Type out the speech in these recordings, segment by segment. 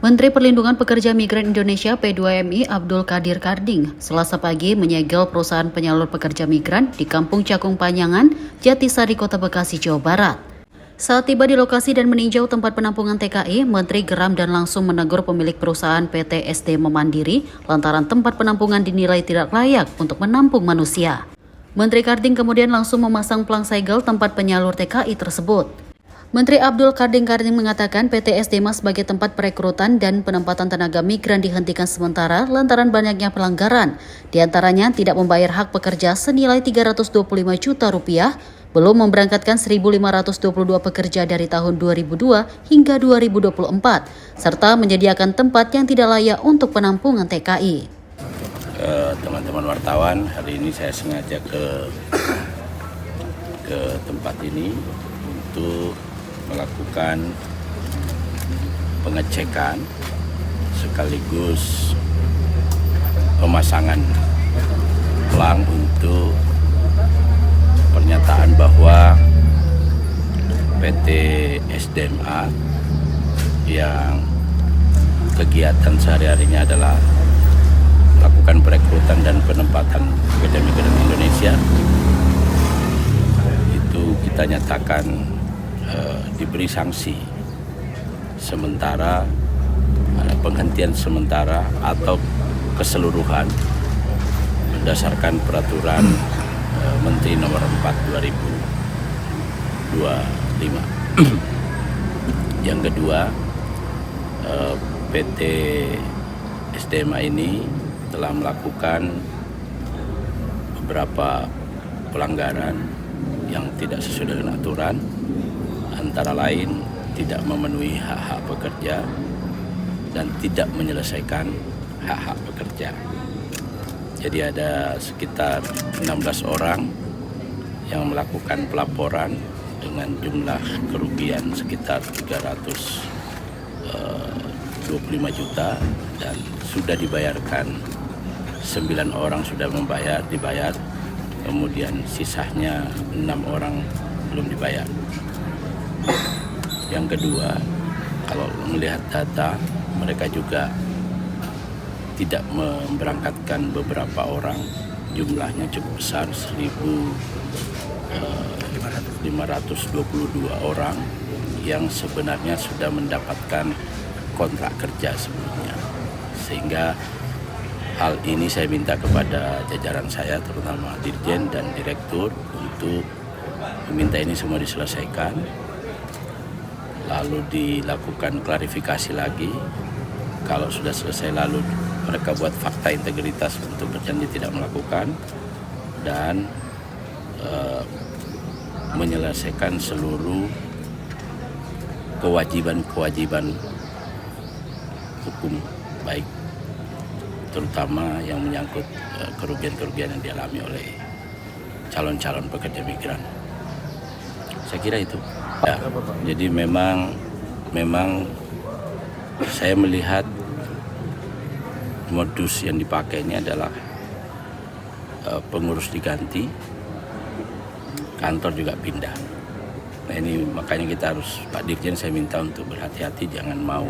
Menteri Perlindungan Pekerja Migran Indonesia P2MI Abdul Qadir Karding Selasa pagi menyegel perusahaan penyalur pekerja migran di Kampung Cakung Panyangan, Jatisari, Kota Bekasi, Jawa Barat. Saat tiba di lokasi dan meninjau tempat penampungan TKI, Menteri geram dan langsung menegur pemilik perusahaan PT SD Mandiri lantaran tempat penampungan dinilai tidak layak untuk menampung manusia. Menteri Karding kemudian langsung memasang pelang segel tempat penyalur TKI tersebut. Menteri Abdul Qadir Karding mengatakan PT SDMA sebagai tempat perekrutan dan penempatan tenaga migran dihentikan sementara lantaran banyaknya pelanggaran. Di antaranya tidak membayar hak pekerja senilai 325 juta rupiah, belum memberangkatkan 1.522 pekerja dari tahun 2002 hingga 2024, serta menyediakan tempat yang tidak layak untuk penampungan TKI. Teman-teman wartawan, hari ini saya sengaja ke tempat ini untuk melakukan pengecekan sekaligus pemasangan pelang untuk pernyataan bahwa PT SDMA yang kegiatan sehari-harinya adalah melakukan perekrutan dan penempatan pekerja migran Indonesia, itu kita nyatakan diberi sanksi sementara, penghentian sementara atau keseluruhan berdasarkan peraturan Menteri Nomor 4 2025. Yang kedua, PT SDMA ini telah melakukan beberapa pelanggaran yang tidak sesuai dengan aturan, antara lain tidak memenuhi hak-hak pekerja dan tidak menyelesaikan hak-hak pekerja. Jadi ada sekitar 16 orang yang melakukan pelaporan dengan jumlah kerugian sekitar 325 juta dan sudah dibayarkan. 9 orang sudah dibayar, kemudian sisanya 6 orang belum dibayar. Yang kedua, kalau melihat data, mereka juga tidak memberangkatkan beberapa orang, jumlahnya cukup besar, 1.522 orang yang sebenarnya sudah mendapatkan kontrak kerja sebelumnya. Sehingga hal ini saya minta kepada jajaran saya, terutama Dirjen dan Direktur, untuk meminta ini semua diselesaikan, lalu dilakukan klarifikasi lagi. Kalau sudah selesai, lalu mereka buat fakta integritas untuk berjanji tidak melakukan dan menyelesaikan seluruh kewajiban-kewajiban hukum, baik terutama yang menyangkut kerugian-kerugian yang dialami oleh calon-calon pekerja migran. Saya kira itu. Ya, jadi memang saya melihat modus yang dipakai ini adalah pengurus diganti, kantor juga pindah. Nah ini makanya kita harus, Pak Dirjen, saya minta untuk berhati-hati, jangan mau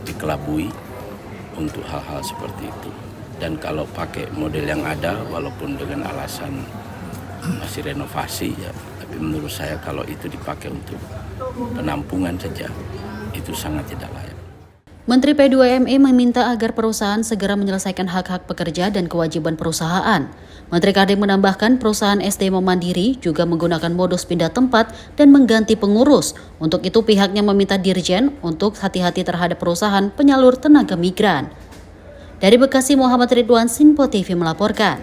dikelabui untuk hal-hal seperti itu. Dan kalau pakai model yang ada, walaupun dengan alasan masih renovasi, ya, tapi menurut saya kalau itu dipakai untuk penampungan saja, itu sangat tidak layak. Menteri P2MI meminta agar perusahaan segera menyelesaikan hak-hak pekerja dan kewajiban perusahaan. Menteri Karding menambahkan perusahaan SDMA Mandiri juga menggunakan modus pindah tempat dan mengganti pengurus. Untuk itu pihaknya meminta Dirjen untuk hati-hati terhadap perusahaan penyalur tenaga migran. Dari Bekasi, Muhammad Ridwan, Sinpo TV melaporkan.